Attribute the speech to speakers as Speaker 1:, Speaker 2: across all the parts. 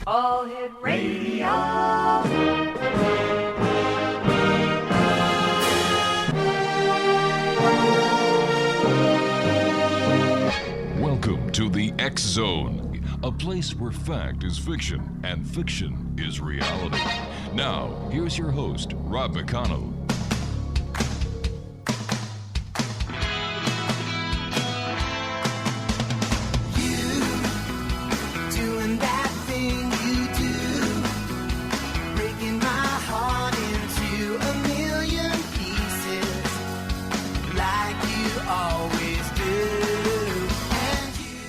Speaker 1: All Hit Radio.
Speaker 2: Welcome to the X Zone, a place where fact is fiction and fiction is reality. Now, here's your host, Rob McConnell.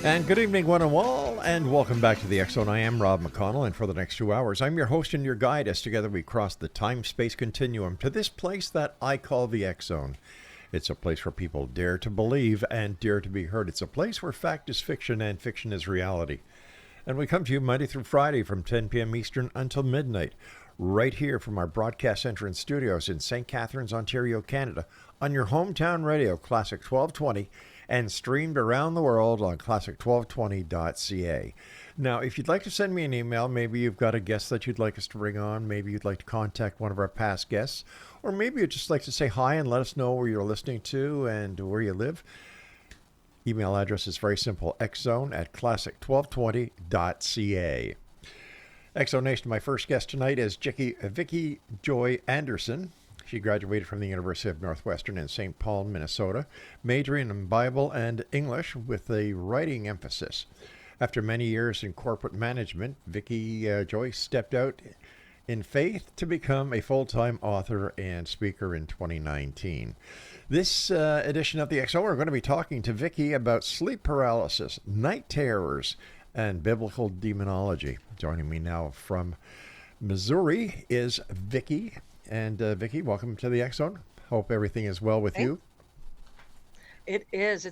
Speaker 3: And good evening, one and all, and welcome back to the X Zone. I am Rob McConnell, and for the next 2 hours, I'm your host and your guide as together we cross the time-space continuum to this place that I call the X Zone. It's a place where people dare to believe and dare to be heard. It's a place where fact is fiction and fiction is reality. And we come to you Monday through Friday from 10 p.m. Eastern until midnight, right here from our broadcast center and studios in St. Catharines, Ontario, Canada, on your hometown radio, Classic 1220, and streamed around the world on classic1220.ca. Now, if you'd like to send me an email, maybe you've got a guest that you'd like us to bring on, maybe you'd like to contact one of our past guests, or maybe you'd just like to say hi and let us know where you're listening to and where you live. Email address is very simple, xzone@classic1220.ca. X-Zone Nation, my first guest tonight is Vicki Joy Anderson. She graduated from the University of Northwestern in St. Paul, Minnesota, majoring in Bible and English with a writing emphasis. After many years in corporate management, Vicki Joy stepped out in faith to become a full-time author and speaker in 2019. This edition of the XO, we're going to be talking to Vicki about sleep paralysis, night terrors, and biblical demonology. Joining me now from Missouri is Vicki. And Vicki, welcome to the X Zone. Hope everything is well with you.
Speaker 4: It is.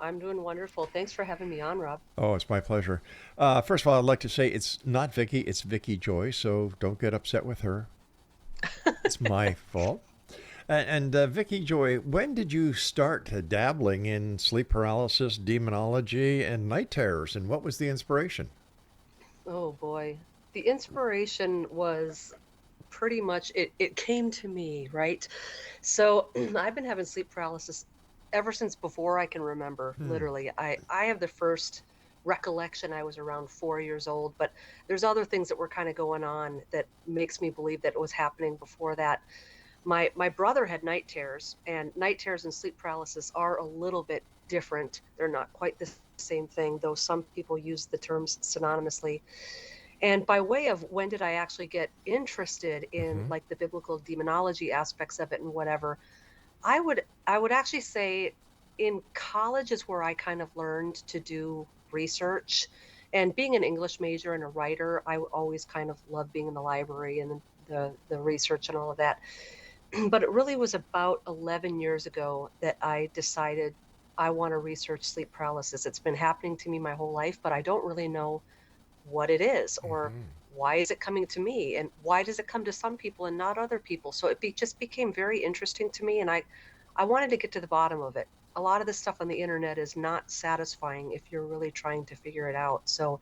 Speaker 4: I'm doing wonderful. Thanks for having me on, Rob.
Speaker 3: Oh, it's my pleasure. First of all, I'd like to say it's not Vicki, it's Vicki Joy, so don't get upset with her. It's my fault. And Vicki Joy, when did you start dabbling in sleep paralysis, demonology, and night terrors, and what was the inspiration?
Speaker 4: Oh, boy. The inspiration was pretty much, it came to me, right? So I've been having sleep paralysis ever since before I can remember, literally. I have the first recollection I was around 4 years old, but there's other things that were kind of going on that makes me believe that it was happening before that. My brother had night terrors, and night terrors and sleep paralysis are a little bit different. They're not quite the same thing, though some people use the terms synonymously. And by way of when did I actually get interested in like the biblical demonology aspects of it and whatever, I would actually say in college is where I kind of learned to do research. And being an English major and a writer, I always kind of loved being in the library and the research and all of that. But it really was about 11 years ago that I decided I want to research sleep paralysis. It's been happening to me my whole life, but I don't really know what it is or why is it coming to me and why does it come to some people and not other people. So it just became very interesting to me, and I wanted to get to the bottom of it. A lot of this stuff on the internet is not satisfying if you're really trying to figure it out. So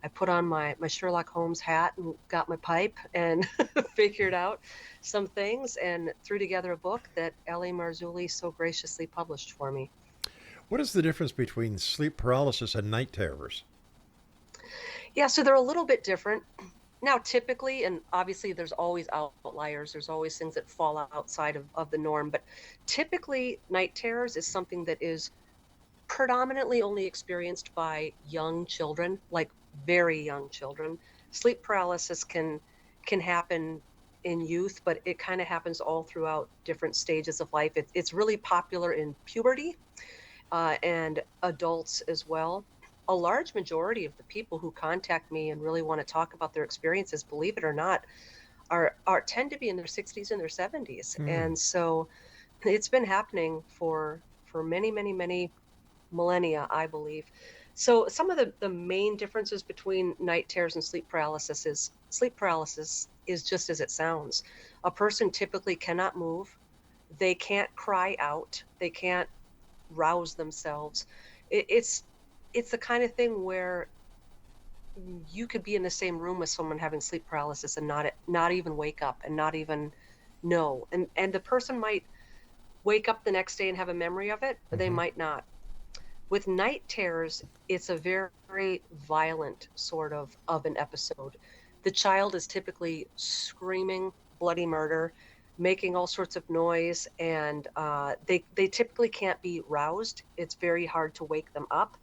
Speaker 4: I put on my Sherlock Holmes hat and got my pipe and figured out some things and threw together a book that L.A. Marzulli so graciously published for me.
Speaker 3: What is the difference between sleep paralysis and night terrors?
Speaker 4: Yeah, so they're a little bit different. Now, typically, and obviously there's always outliers, there's always things that fall outside of the norm, but typically night terrors is something that is predominantly only experienced by young children, like very young children. Sleep paralysis can happen in youth, but it kind of happens all throughout different stages of life. It's really popular in puberty and adults as well. A large majority of the people who contact me and really want to talk about their experiences, believe it or not, are tend to be in their 60s and their 70s. And so it's been happening for many, many, many millennia, I believe. So some of the main differences between night terrors and sleep paralysis is just as it sounds. A person typically cannot move. They can't cry out. They can't rouse themselves. It's the kind of thing where you could be in the same room with someone having sleep paralysis and not even wake up and not even know. And the person might wake up the next day and have a memory of it, but they
Speaker 3: Hmm.
Speaker 4: might not. With night terrors, it's a very, very violent sort of an episode. The child is typically screaming bloody murder, making all sorts of noise, and they typically can't be roused. It's very hard to wake them up.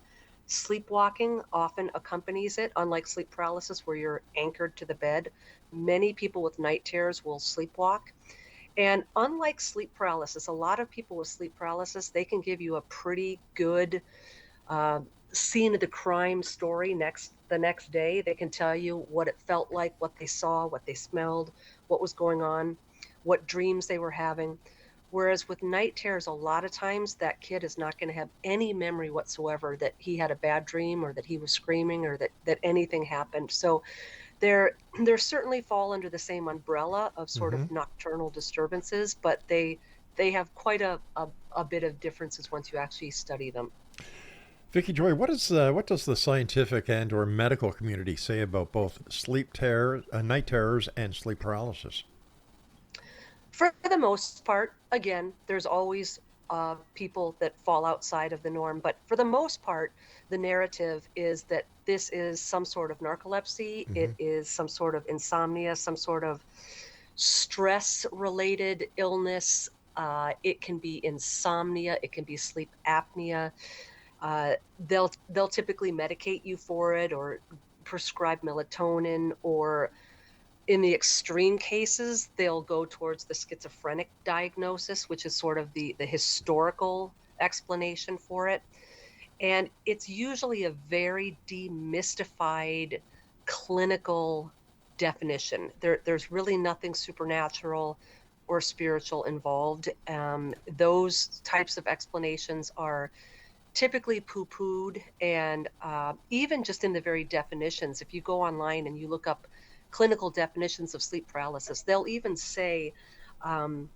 Speaker 4: Sleepwalking often accompanies it, unlike sleep paralysis, where you're anchored to the bed. Many people with night terrors will sleepwalk. And unlike sleep paralysis, a lot of people with sleep paralysis, they can give you a pretty good uh, scene of the crime story the next day. They can tell you what it felt like, what they saw, what they smelled, what was going on, what dreams they were having. Whereas with night terrors, a lot of times that kid is not going to have any memory whatsoever that he had a bad dream or that he was screaming or that anything happened. So they're certainly fall under the same umbrella of sort
Speaker 3: Hmm.
Speaker 4: of nocturnal disturbances, but they have quite a bit of differences once you actually study them.
Speaker 3: Vicki Joy, what does the scientific and or medical community say about both night terrors, and sleep paralysis?
Speaker 4: For the most part, again, there's always people that fall outside of the norm, but for the most part, the narrative is that this is some sort of narcolepsy, it
Speaker 3: Hmm.
Speaker 4: is some sort of insomnia, some sort of stress related illness. It can be insomnia, it can be sleep apnea. They'll typically medicate you for it or prescribe melatonin, or in the extreme cases, they'll go towards the schizophrenic diagnosis, which is sort of the historical explanation for it. And it's usually a very demystified clinical definition. There's really nothing supernatural or spiritual involved. Those types of explanations are typically poo-pooed, and even just in the very definitions, if you go online and you look up clinical definitions of sleep paralysis, they'll even say um,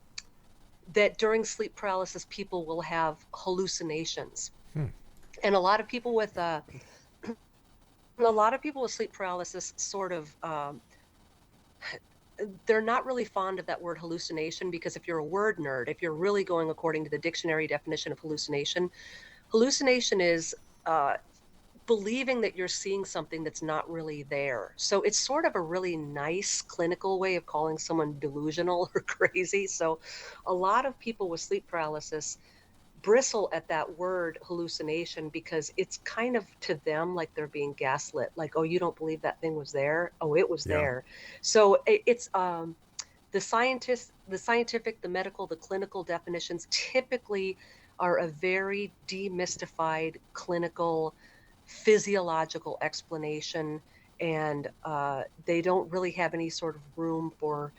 Speaker 4: that during sleep paralysis people will have hallucinations.
Speaker 3: Hmm.
Speaker 4: And a lot of people with sleep paralysis sort of they're not really fond of that word hallucination, because if you're a word nerd, if you're really going according to the dictionary definition of hallucination, hallucination is believing that you're seeing something that's not really there. So it's sort of a really nice clinical way of calling someone delusional or crazy. So a lot of people with sleep paralysis bristle at that word hallucination, because it's kind of to them like they're being gaslit. Like, oh, you don't believe that thing was there? Oh, it was
Speaker 3: Yeah.
Speaker 4: there. So it's the scientists, the scientific, the medical, the clinical definitions typically are a very demystified clinical physiological explanation, and they don't really have any sort of room for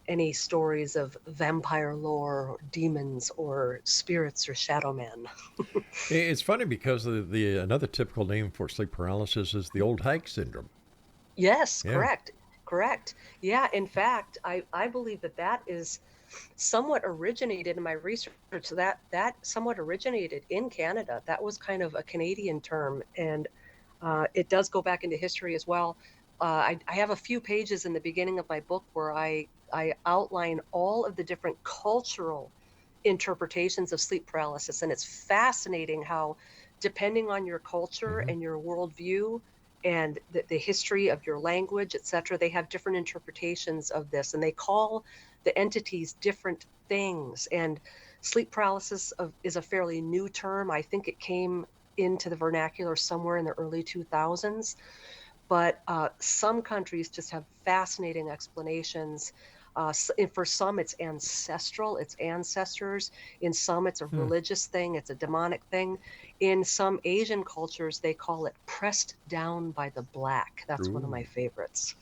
Speaker 4: any stories of vampire lore or demons or spirits or shadow men.
Speaker 3: It's funny because the another typical name for sleep paralysis is the old hag syndrome.
Speaker 4: Yes,
Speaker 3: Yeah.
Speaker 4: correct. Correct. Yeah, in fact, I believe that is somewhat originated in my research. That somewhat originated in Canada. That was kind of a Canadian term, and it does go back into history as well. I have a few pages in the beginning of my book where I outline all of the different cultural interpretations of sleep paralysis, and it's fascinating how, depending on your culture
Speaker 3: Hmm.
Speaker 4: and your worldview and the history of your language, etc., they have different interpretations of this, and they call the entities different things. And sleep paralysis is a fairly new term. I think it came into the vernacular somewhere in the early 2000s, but some countries just have fascinating explanations. For some, it's ancestral, it's ancestors. In some, it's a
Speaker 3: Hmm.
Speaker 4: religious thing, it's a demonic thing. In some Asian cultures, they call it pressed down by the black. That's one of
Speaker 3: Ooh.
Speaker 4: my favorites.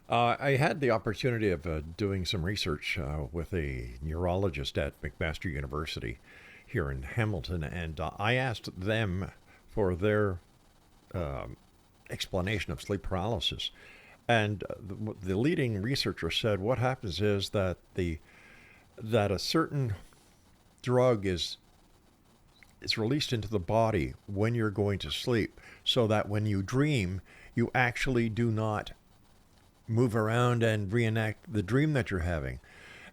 Speaker 3: I had the opportunity of doing some research with a neurologist at McMaster University here in Hamilton, and I asked them for their um, explanation of sleep paralysis. And the leading researcher said what happens is that a certain drug is released into the body when you're going to sleep, so that when you dream, you actually do not move around and reenact the dream that you're having.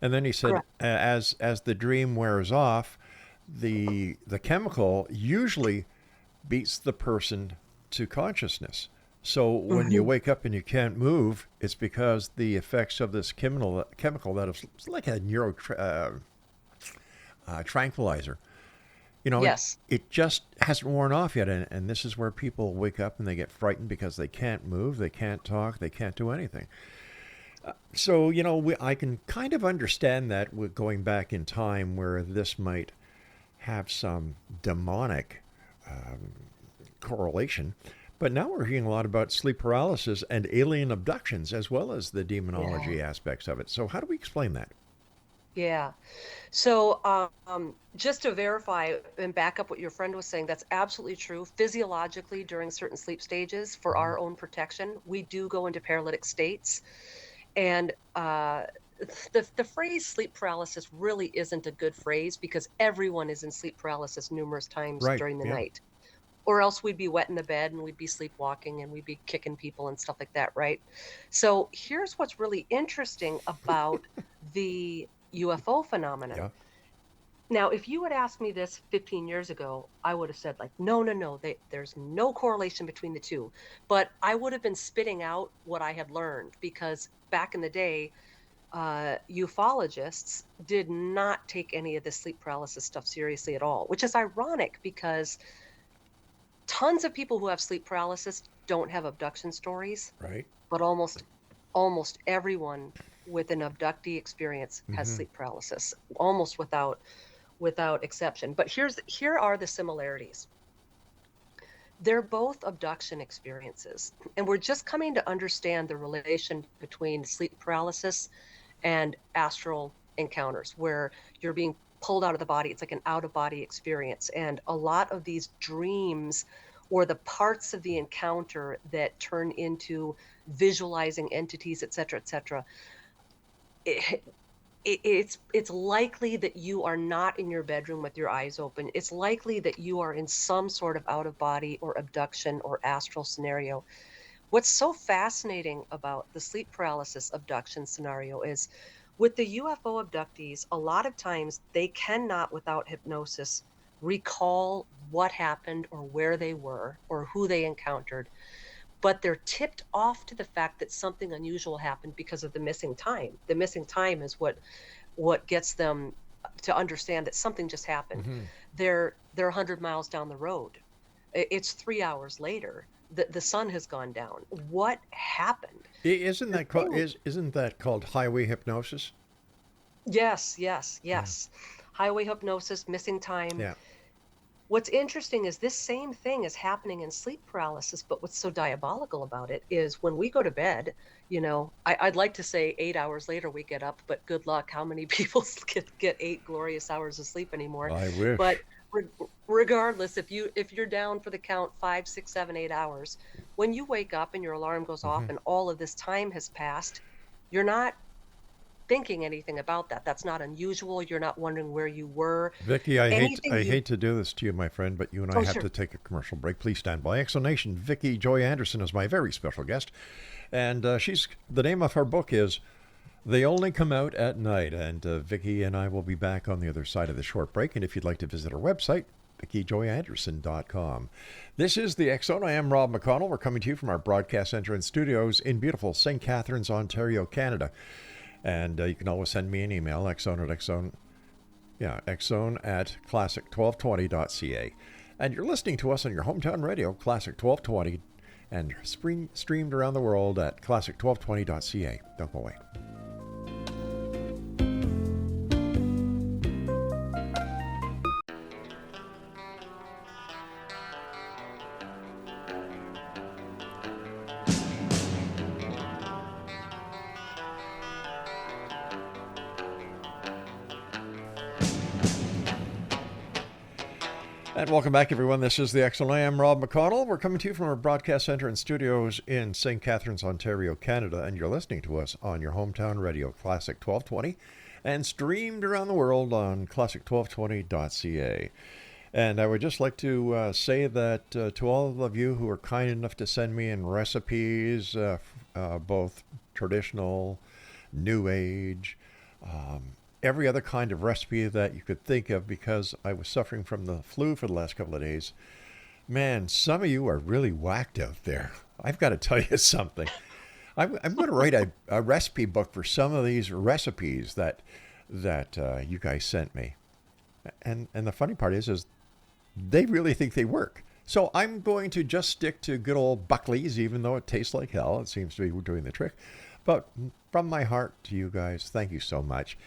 Speaker 3: And then he said,
Speaker 4: Correct.
Speaker 3: as the dream wears off, the chemical usually beats the person to consciousness. So when you wake up and you can't move, it's because the effects of this chemical that is like a tranquilizer. You know,
Speaker 4: Yes.
Speaker 3: it just hasn't worn off yet. And this is where people wake up and they get frightened because they can't move, they can't talk, they can't do anything. So, you know, I can kind of understand that with going back in time where this might have some demonic correlation. But now we're hearing a lot about sleep paralysis and alien abductions as well as the demonology aspects of it. So how do we explain that?
Speaker 4: Yeah. So, just to verify and back up what your friend was saying, that's absolutely true. Physiologically, during certain sleep stages, for our own protection, we do go into paralytic states. And the phrase sleep paralysis really isn't a good phrase because everyone is in sleep paralysis numerous times
Speaker 3: Right.
Speaker 4: during the
Speaker 3: Yeah.
Speaker 4: night. Or else we'd be wet in the bed and we'd be sleepwalking and we'd be kicking people and stuff like that, right? So here's what's really interesting about the UFO phenomenon.
Speaker 3: Yeah.
Speaker 4: Now, if you had asked me this 15 years ago, I would have said, like, no, no, no, there's no correlation between the two. But I would have been spitting out what I had learned because back in the day, ufologists did not take any of this sleep paralysis stuff seriously at all, which is ironic because tons of people who have sleep paralysis don't have abduction stories,
Speaker 3: Right.
Speaker 4: but almost everyone with an abductee experience has
Speaker 3: Mhm.
Speaker 4: sleep paralysis, almost without exception. But here are the similarities. They're both abduction experiences, and we're just coming to understand the relation between sleep paralysis and astral encounters, where you're being pulled out of the body. It's like an out of body experience. And a lot of these dreams or the parts of the encounter that turn into visualizing entities, et cetera, it's likely that you are not in your bedroom with your eyes open. It's likely that you are in some sort of out of body or abduction or astral scenario. What's so fascinating about the sleep paralysis abduction scenario is with the UFO abductees, a lot of times they cannot, without hypnosis, recall what happened or where they were or who they encountered, but they're tipped off to the fact that something unusual happened because of the missing time. The missing time is what gets them to understand that something just happened.
Speaker 3: Hmm.
Speaker 4: They're 100 miles down the road. It's 3 hours later. The sun has gone down. What happened?
Speaker 3: Isn't
Speaker 4: The
Speaker 3: that called
Speaker 4: thing,
Speaker 3: isn't that called highway hypnosis?
Speaker 4: yes. Highway hypnosis, missing time.
Speaker 3: Yeah.
Speaker 4: What's interesting is this same thing is happening in sleep paralysis, but what's so diabolical about it is when we go to bed, I'd like to say 8 hours later we get up, but good luck. How many people get 8 glorious hours of sleep anymore?
Speaker 3: I
Speaker 4: But
Speaker 3: wish.
Speaker 4: regardless, if you're down for the count 5, 6, 7, 8 hours, when you wake up and your alarm goes off
Speaker 3: Hmm.
Speaker 4: and all of this time has passed, you're not thinking anything about that. That's not unusual. You're not wondering where you were.
Speaker 3: Vicky,
Speaker 4: Anything
Speaker 3: I
Speaker 4: you
Speaker 3: hate to do this to you, my friend, but you and I
Speaker 4: Oh,
Speaker 3: have
Speaker 4: sure.
Speaker 3: to take a commercial break. Please stand by. Exonation. Vicki Joy Anderson is my very special guest, and the name of her book is "They Only Come Out at Night." And Vicki and I will be back on the other side of the short break. And if you'd like to visit our website, VickiJoyAnderson.com. This is the X Zone. I am Rob McConnell. We're coming to you from our broadcast center and studios in beautiful St. Catharines, Ontario, Canada. And you can always send me an email, xzone at classic1220.ca. And you're listening to us on your hometown radio, Classic 1220, and streamed around the world at classic1220.ca. Don't go away. And welcome back, everyone. This is the Excellent. I am Rob McConnell. We're coming to you from our broadcast center and studios in St. Catharines, Ontario, Canada. And you're listening to us on your hometown radio, Classic 1220, and streamed around the world on classic1220.ca. And I would just like to say that to all of you who are kind enough to send me in recipes, both traditional, New Age, every other kind of recipe that you could think of, because I was suffering from the flu for the last couple of days. Man, some of you are really whacked out there. I've got to tell you something. I'm going to write a recipe book for some of these recipes that you guys sent me. And the funny part is they really think they work. So I'm going to just stick to good old Buckley's, even though it tastes like hell. It seems to be doing the trick. But from my heart to you guys, thank you so much.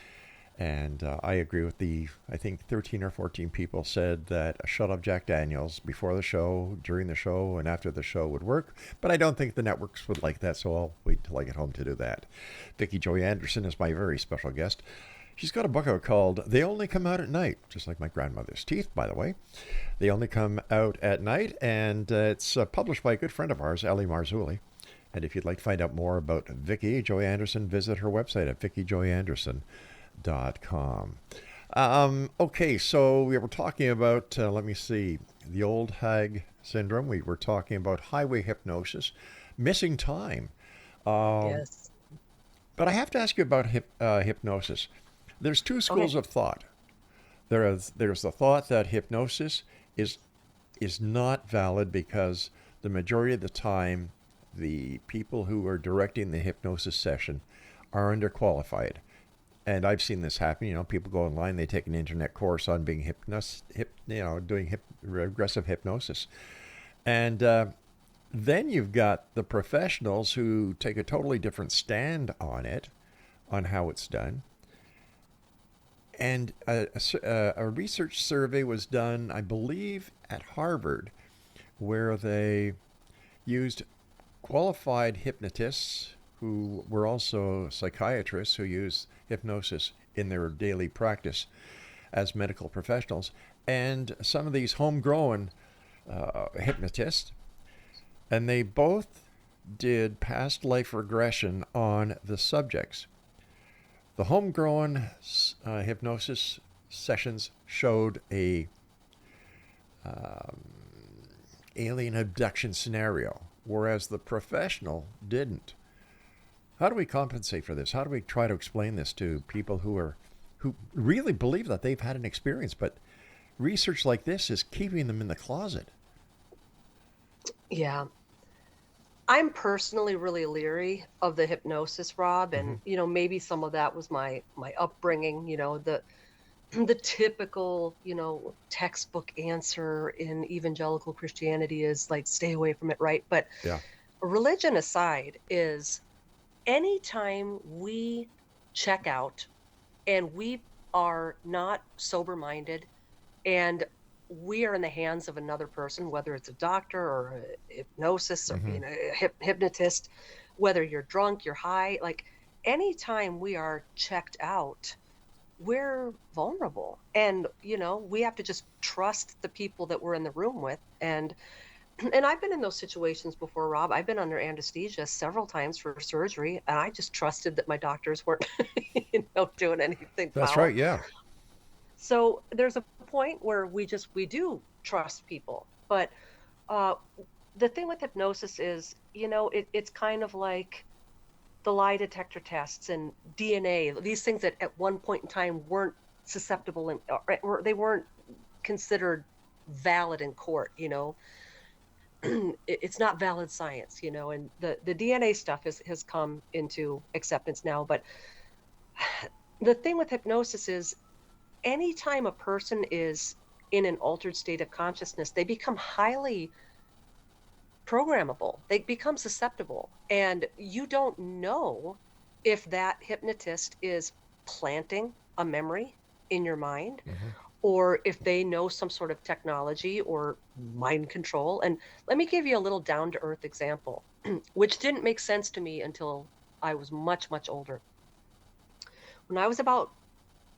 Speaker 3: And I agree with I think 13 or 14 people said that a shot of Jack Daniels before the show, during the show, and after the show would work. But I don't think the networks would like that, so I'll wait till I get home to do that. Vicki Joy Anderson is my very special guest. She's got a book out called They Only Come Out at Night, just like my grandmother's teeth, by the way. They Only Come Out at Night, and it's published by a good friend of ours, Ellie Marzulli. And if you'd like to find out more about Vicki Joy Anderson, visit her website at vickijoyanderson.com. Okay, so we were talking about, let me see, the old hag syndrome. We were talking about highway hypnosis, missing time.
Speaker 4: Yes.
Speaker 3: But I have to ask you about hypnosis. There's two schools of thought. There's the thought that hypnosis is not valid because the majority of the time the people who are directing the hypnosis session are underqualified. And I've seen this happen. You know, people go online, they take an internet course on being doing regressive hypnosis. And then you've got the professionals who take a totally different stand on it, on how it's done. And a research survey was done, I believe, at Harvard, where they used qualified hypnotists who were also psychiatrists who use hypnosis in their daily practice as medical professionals, and some of these homegrown hypnotists, and they both did past life regression on the subjects. The homegrown hypnosis sessions showed a alien abduction scenario, whereas the professional didn't. How do we compensate for this? How do we try to explain this to people who really believe that they've had an experience, but research like this is keeping them in the closet?
Speaker 4: Yeah. I'm personally really leery of the hypnosis, Rob, and maybe some of that was my upbringing. The typical textbook answer in evangelical Christianity is like stay away from it, right? But
Speaker 3: Yeah.
Speaker 4: religion aside, is anytime we check out and we are not sober minded and we are in the hands of another person, whether it's a doctor or a hypnosis or being a hypnotist, whether you're drunk, you're high, like anytime we are checked out, we're vulnerable. And, we have to just trust the people that we're in the room with. And I've been in those situations before, Rob. I've been under anesthesia several times for surgery, and I just trusted that my doctors weren't, doing anything
Speaker 3: That's
Speaker 4: foul.
Speaker 3: right, yeah.
Speaker 4: So there's a point where we do trust people. But the thing with hypnosis is, it's kind of like the lie detector tests and DNA, these things that at one point in time weren't susceptible or they weren't considered valid in court, It's not valid science, and the DNA stuff has come into acceptance now. But the thing with hypnosis is anytime a person is in an altered state of consciousness, they become highly programmable. They become susceptible. And you don't know if that hypnotist is planting a memory in your mind or if they know some sort of technology or mind control. And let me give you a little down to earth example, which didn't make sense to me until I was much, much older. When I was about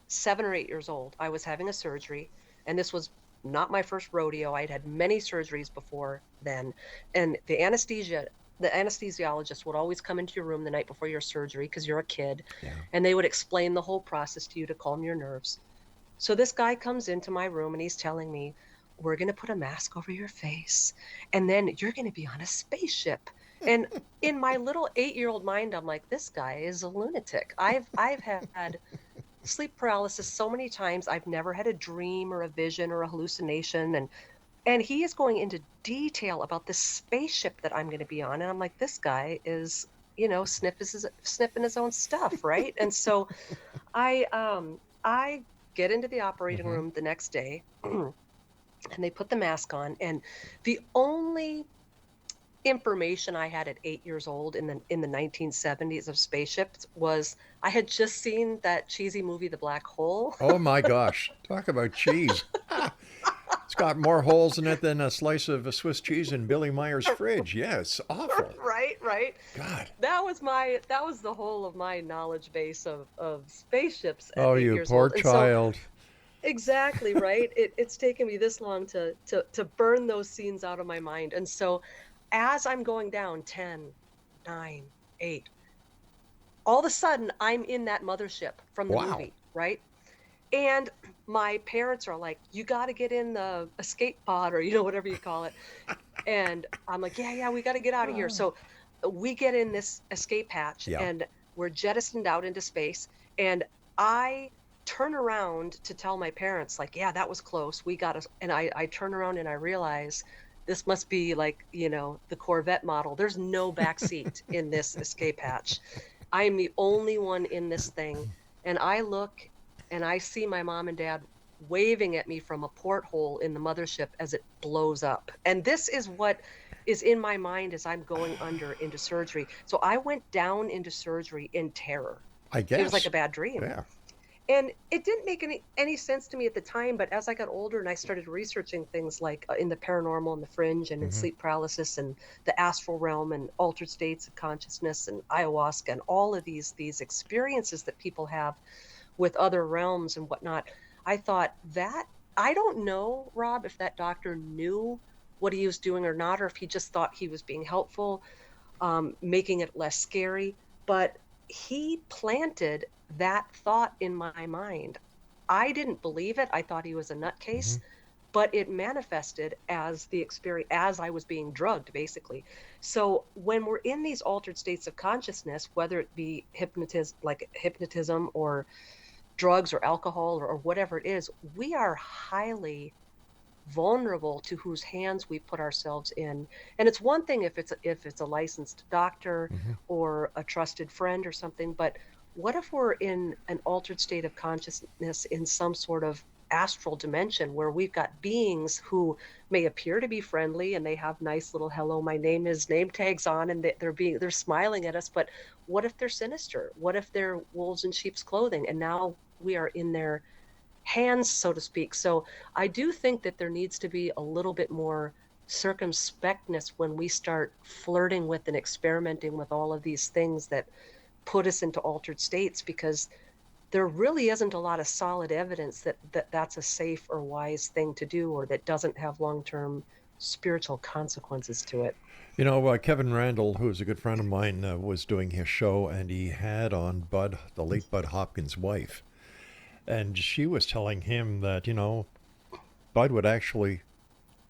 Speaker 4: 7 or 8 years old, I was having a surgery, and this was not my first rodeo. I'd had many surgeries before then. And the anesthesiologist would always come into your room the night before your surgery because you're a kid, and they would explain the whole process to you to calm your nerves. So this guy comes into my room and he's telling me, we're going to put a mask over your face, and then you're going to be on a spaceship. And in my little 8-year-old mind, I'm like, this guy is a lunatic. I've had sleep paralysis so many times. I've never had a dream or a vision or a hallucination. And he is going into detail about this spaceship that I'm going to be on. And I'm like, this guy is, sniffing his own stuff, right? And so I get into the operating room the next day, and they put the mask on. And the only information I had at 8 years old in the 1970s of spaceships was I had just seen that cheesy movie, The Black Hole.
Speaker 3: Oh my gosh. Talk about cheese. It's got more holes in it than a slice of a Swiss cheese in Billy Meyer's fridge. Yeah, it's awful.
Speaker 4: Right.
Speaker 3: God.
Speaker 4: That was the whole of my knowledge base of spaceships at
Speaker 3: Oh,
Speaker 4: 8
Speaker 3: you
Speaker 4: years
Speaker 3: poor
Speaker 4: old. And so,
Speaker 3: child.
Speaker 4: exactly, right. It's taken me this long to burn those scenes out of my mind. And so as I'm going down 10, 9, 8, all of a sudden I'm in that mothership from the
Speaker 3: Wow.
Speaker 4: movie, right? And my parents are like, you got to get in the escape pod, or whatever you call it. And I'm like, yeah, we got to get out of here. So we get in this escape hatch,
Speaker 3: Yeah.
Speaker 4: and we're jettisoned out into space. And I turn around to tell my parents, like, yeah, that was close. We got us. And I turn around and I realize this must be like, the Corvette model. There's no back seat in this escape hatch. I am the only one in this thing. And I look and I see my mom and dad waving at me from a porthole in the mothership as it blows up. And this is what is in my mind as I'm going under into surgery. So I went down into surgery in terror.
Speaker 3: I guess.
Speaker 4: It was like a bad dream.
Speaker 3: Yeah.
Speaker 4: And it didn't make any sense to me at the time, but as I got older and I started researching things like in the paranormal and the fringe and in sleep paralysis and the astral realm and altered states of consciousness and ayahuasca and all of these experiences that people have with other realms and whatnot, I thought that, I don't know, Rob, if that doctor knew what he was doing or not, or if he just thought he was being helpful, making it less scary, but he planted that thought in my mind. I didn't believe it. I thought he was a nutcase, but it manifested as the experience, as I was being drugged, basically. So when we're in these altered states of consciousness, whether it be hypnotism or drugs or alcohol or whatever it is, we are highly vulnerable to whose hands we put ourselves in. And it's one thing if it's a licensed doctor or a trusted friend or something, but what if we're in an altered state of consciousness in some sort of astral dimension where we've got beings who may appear to be friendly and they have nice little hello, my name is name tags on, and they're smiling at us, but what if they're sinister? What if they're wolves in sheep's clothing? And now we are in their hands, so to speak. So I do think that there needs to be a little bit more circumspectness when we start flirting with and experimenting with all of these things that put us into altered states, because there really isn't a lot of solid evidence that's a safe or wise thing to do, or that doesn't have long-term spiritual consequences to it.
Speaker 3: Kevin Randall, who is a good friend of mine, was doing his show, and he had on the late Bud Hopkins' wife. And she was telling him that, Bud would actually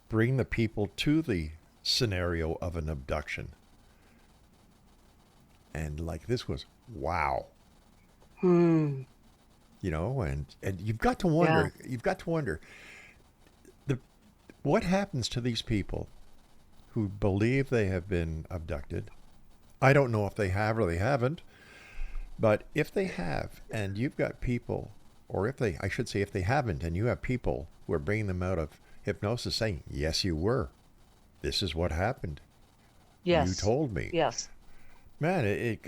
Speaker 3: bring the people to the scenario of an abduction. And this was, wow. And you've got to wonder, what happens to these people who believe they have been abducted. I don't know if they have or they haven't, but if they have, and you've got people, or if they haven't, and you have people who are bringing them out of hypnosis saying, yes, you were. This is what happened.
Speaker 4: Yes.
Speaker 3: You told me.
Speaker 4: Yes.
Speaker 3: Man,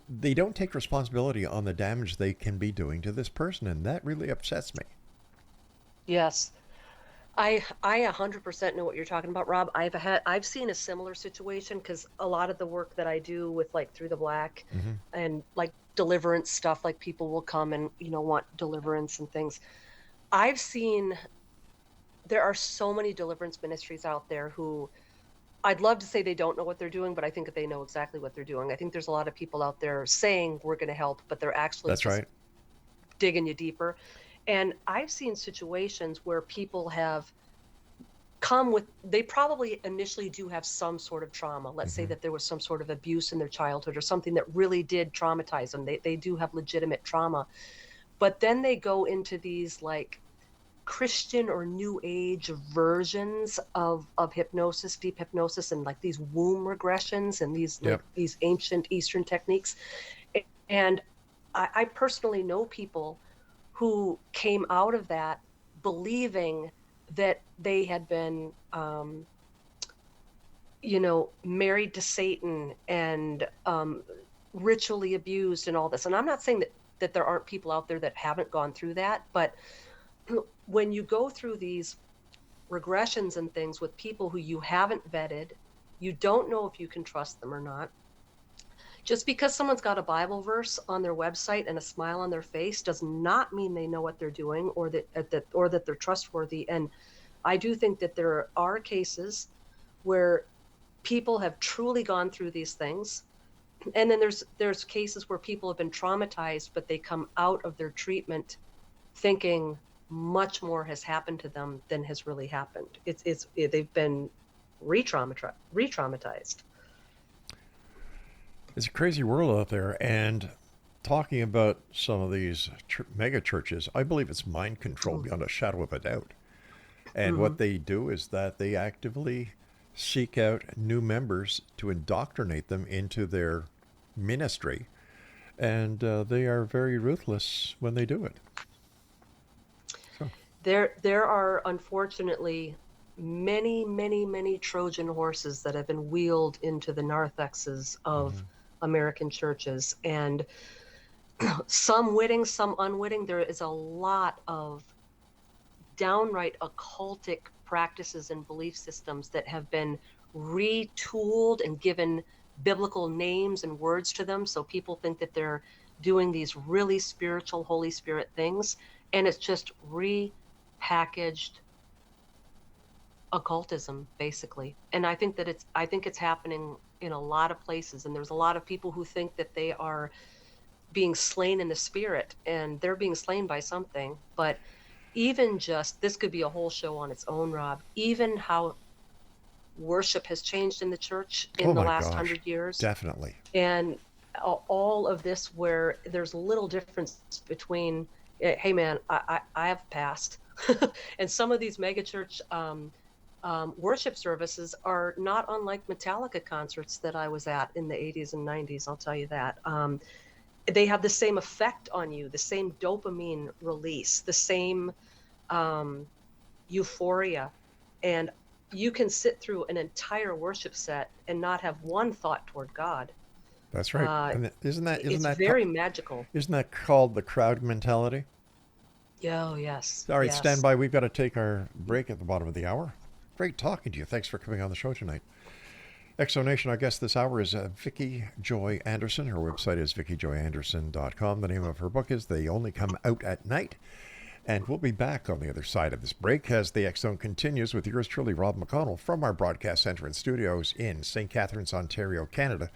Speaker 3: they don't take responsibility on the damage they can be doing to this person, and that really upsets me.
Speaker 4: Yes. I 100% know what you're talking about, Rob. I've seen a similar situation, because a lot of the work that I do with Through the Black and deliverance stuff, people will come and want deliverance and things. I've seen there are so many deliverance ministries out there who I'd love to say they don't know what they're doing, but I think that they know exactly what they're doing. I think there's a lot of people out there saying we're going to help, but they're actually
Speaker 3: That's right.
Speaker 4: digging you deeper. And I've seen situations where people have they probably initially do have some sort of trauma. Let's say
Speaker 3: Hmm.
Speaker 4: that there was some sort of abuse in their childhood or something that really did traumatize them. They do have legitimate trauma. But then they go into these like Christian or New Age versions of hypnosis, deep hypnosis, and like these womb regressions and
Speaker 3: Yep.
Speaker 4: these ancient Eastern techniques. And I personally know people who came out of that believing that they had been, married to Satan and ritually abused and all this. And I'm not saying that there aren't people out there that haven't gone through that, but when you go through these regressions and things with people who you haven't vetted, you don't know if you can trust them or not. Just because someone's got a Bible verse on their website and a smile on their face does not mean they know what they're doing or that they're trustworthy. And I do think that there are cases where people have truly gone through these things. And then there's cases where people have been traumatized, but they come out of their treatment thinking much more has happened to them than has really happened. They've been re-traumatized.
Speaker 3: It's a crazy world out there. And talking about some of these mega churches, I believe it's mind control beyond a shadow of a doubt. And
Speaker 4: Mm-hmm.
Speaker 3: what they do is that they actively seek out new members to indoctrinate them into their ministry. And they are very ruthless when they do it. So,
Speaker 4: There are unfortunately many, many, many Trojan horses that have been wheeled into the narthexes of
Speaker 3: mhm.
Speaker 4: American churches, and some witting, some unwitting. There is a lot of downright occultic practices and belief systems that have been retooled and given biblical names and words to them. So people think that they're doing these really spiritual, Holy Spirit things. And it's just repackaged occultism, basically. And I think it's happening in a lot of places. And there's a lot of people who think that they are being slain in the spirit and they're being slain by something. But even just this could be a whole show on its own, Rob, even how worship has changed in the church
Speaker 3: Oh
Speaker 4: in the
Speaker 3: my
Speaker 4: last
Speaker 3: gosh,
Speaker 4: 100 years,
Speaker 3: definitely.
Speaker 4: and all of this where there's little difference between hey man, I have passed and some of these megachurch worship services are not unlike Metallica concerts that I was at in the 80s and 90s, I'll tell you that. They have the same effect on you, the same dopamine release, the same euphoria. And you can sit through an entire worship set and not have one thought toward God.
Speaker 3: That's right.
Speaker 4: Uh,
Speaker 3: And
Speaker 4: it's very magical.
Speaker 3: isn't that called the crowd mentality?
Speaker 4: Oh, yes,
Speaker 3: All right, stand
Speaker 4: yes.
Speaker 3: by. We've got to take our break at the bottom of the hour. Great talking to you. Thanks for coming on the show tonight. Exonation, our guest this hour is Vicki Joy Anderson. Her website is vickijoyanderson.com. The name of her book is They Only Come Out at Night. And we'll be back on the other side of this break as the X Zone continues with yours truly, Rob McConnell, from our broadcast center and studios in St. Catharines, Ontario, Canada,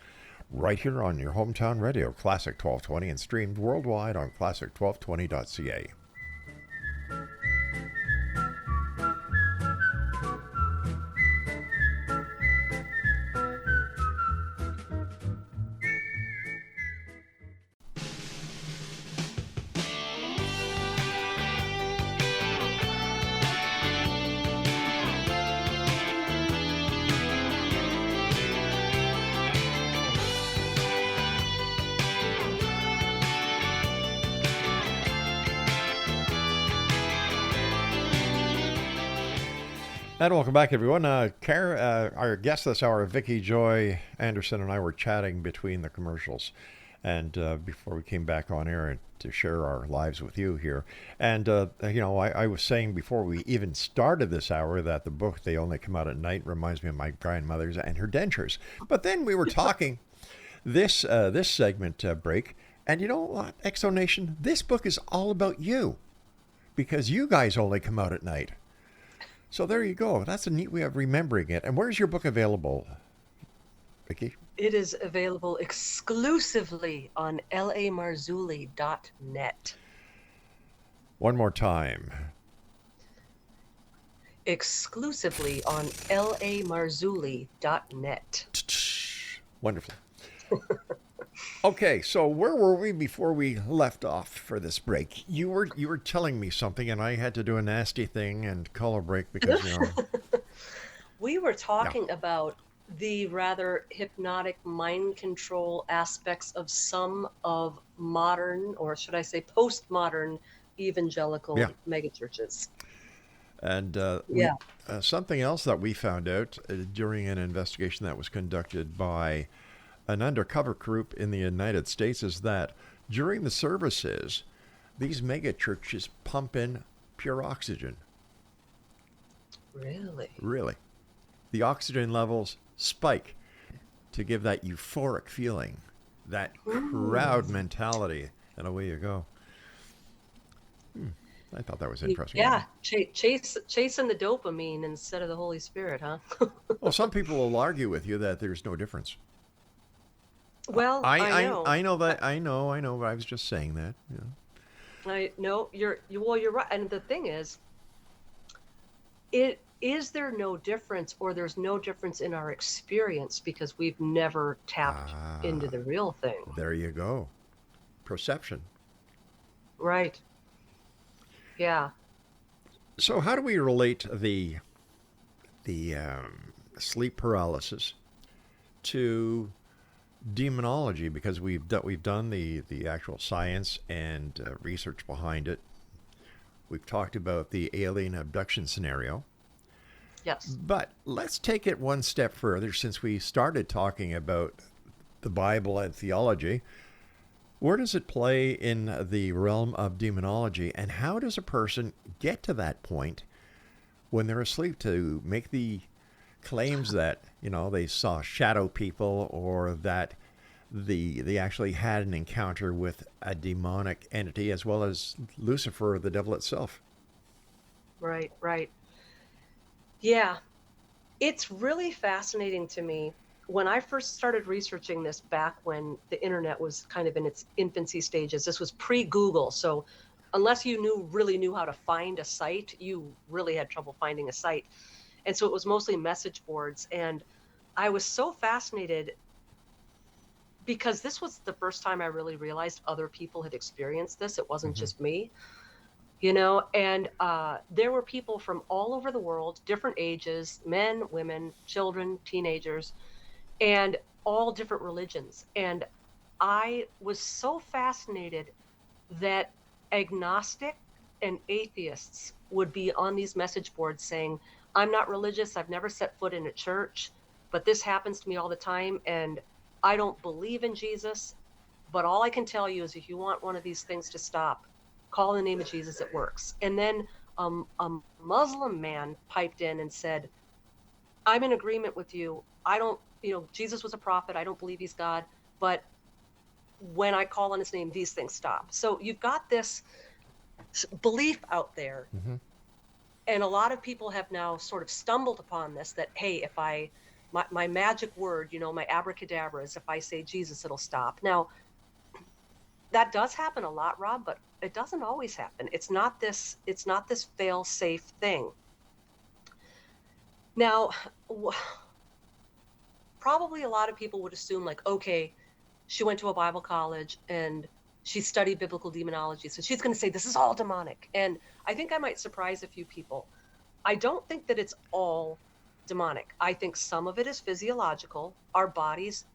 Speaker 3: right here on your hometown radio, Classic 1220, and streamed worldwide on classic1220.ca. And welcome back, everyone. Our guest this hour, Vicki Joy Anderson, and I were chatting between the commercials and before we came back on air to share our lives with you here. And, I was saying before we even started this hour that the book, They Only Come Out at Night, reminds me of my grandmother's and her dentures. But then we were talking this segment break, and you know what, Exonation, this book is all about you because you guys only come out at night. So there you go. That's a neat way of remembering it. And where's your book available, Vicki?
Speaker 4: It is available exclusively on lamarzulli.net.
Speaker 3: One more time.
Speaker 4: Exclusively on lamarzulli.net.
Speaker 3: Wonderful. Okay, so where were we before we left off for this break? You were telling me something, and I had to do a nasty thing and call a break because
Speaker 4: We were
Speaker 3: yeah.
Speaker 4: talking about the rather hypnotic mind control aspects of some of modern, or should I say postmodern, evangelical
Speaker 3: Yeah.
Speaker 4: megachurches.
Speaker 3: And we
Speaker 4: Yeah.
Speaker 3: something else that we found out during an investigation that was conducted by an undercover group in the United States is that during the services, these mega churches pump in pure oxygen.
Speaker 4: Really?
Speaker 3: Really. The oxygen levels spike to give that euphoric feeling, that crowd mentality, and away you go. I thought that was interesting.
Speaker 4: Yeah, chasing the dopamine instead of the Holy Spirit, huh?
Speaker 3: Well, some people will argue with you that there's no difference.
Speaker 4: Well, I know.
Speaker 3: I know that. I know. But I was just saying that. Yeah.
Speaker 4: I know you're right. And the thing is, is there no difference, or there's no difference in our experience because we've never tapped into the real thing.
Speaker 3: There you go. Perception.
Speaker 4: Right. Yeah.
Speaker 3: So how do we relate the sleep paralysis to demonology? Because we've done the actual science and research behind it. We've talked about the alien abduction scenario.
Speaker 4: Yes.
Speaker 3: But let's take it one step further since we started talking about the Bible and theology. Where does it play in the realm of demonology, and how does a person get to that point when they're asleep to make the claims that, they saw shadow people or that they actually had an encounter with a demonic entity as well as Lucifer, the devil itself?
Speaker 4: Right. Yeah. It's really fascinating to me. When I first started researching this back when the internet was kind of in its infancy stages, this was pre-Google. So unless you really knew how to find a site, you really had trouble finding a site. And so it was mostly message boards. And I was so fascinated because this was the first time I really realized other people had experienced this. It wasn't just me. And there were people from all over the world, different ages, men, women, children, teenagers, and all different religions. And I was so fascinated that agnostic and atheists would be on these message boards saying, I'm not religious, I've never set foot in a church, but this happens to me all the time, and I don't believe in Jesus, but all I can tell you is if you want one of these things to stop, call in the name of Jesus, it works. And then a Muslim man piped in and said, I'm in agreement with you. I don't, Jesus was a prophet. I don't believe he's God. But when I call on his name, these things stop. So you've got this belief out there.
Speaker 3: Mm-hmm.
Speaker 4: And a lot of people have now sort of stumbled upon this, that, hey, if my magic word, my abracadabra is if I say Jesus, it'll stop. Now, that does happen a lot, Rob, but it doesn't always happen. It's not this fail-safe thing. Now, probably a lot of people would assume, like, okay, she went to a Bible college and she studied biblical demonology, so she's going to say this is all demonic. And I think I might surprise a few people. I don't think that it's all demonic. I think some of it is physiological. Our bodies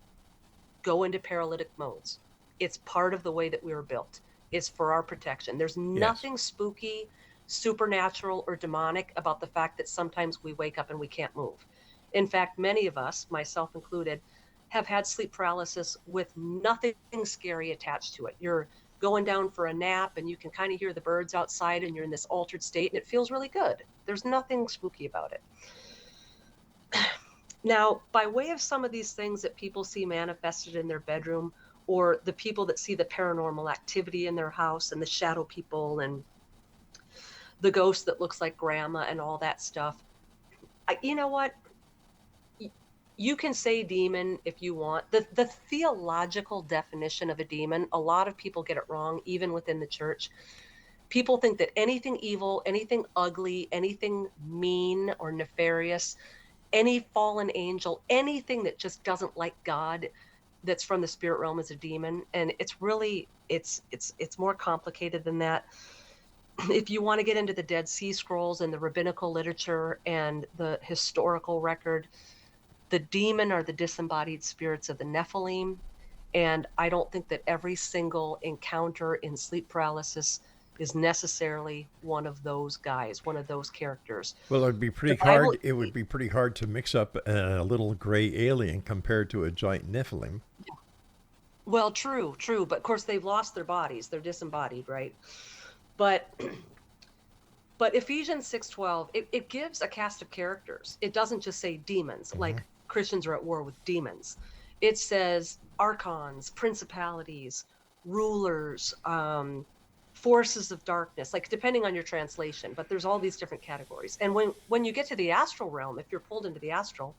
Speaker 4: go into paralytic modes. It's part of the way that we were built. It's for our protection. There's nothing spooky, supernatural, or demonic about the fact that sometimes we wake up and we can't move. In fact, many of us, myself included, have had sleep paralysis with nothing scary attached to it. You're going down for a nap and you can kind of hear the birds outside and you're in this altered state and it feels really good. There's nothing spooky about it. Now, by way of some of these things that people see manifested in their bedroom, or the people that see the paranormal activity in their house and the shadow people and the ghost that looks like grandma and all that stuff, you know what? You can say demon if you want. The theological definition of a demon, a lot of people get it wrong, even within the church. People think that anything evil, anything ugly, anything mean or nefarious, any fallen angel, anything that just doesn't like God, that's from the spirit realm, is a demon. And it's really, it's more complicated than that. If you want to get into the Dead Sea Scrolls and the rabbinical literature and the historical record, the demon are the disembodied spirits of the Nephilim. And I don't think that every single encounter in sleep paralysis is necessarily one of those guys, one of those characters.
Speaker 3: Well, it'd be
Speaker 4: The
Speaker 3: pretty
Speaker 4: Bible,
Speaker 3: hard. It would be pretty hard to mix up a little gray alien compared to a giant Nephilim.
Speaker 4: well, true, true. But of course, they've lost their bodies. They're disembodied, right? But but Ephesians 6:12, it gives a cast of characters. It doesn't just say demons, like Christians are at war with demons. It says archons, principalities, rulers, forces of darkness, like depending on your translation. But there's all these different categories. And when you get to the astral realm, if you're pulled into the astral,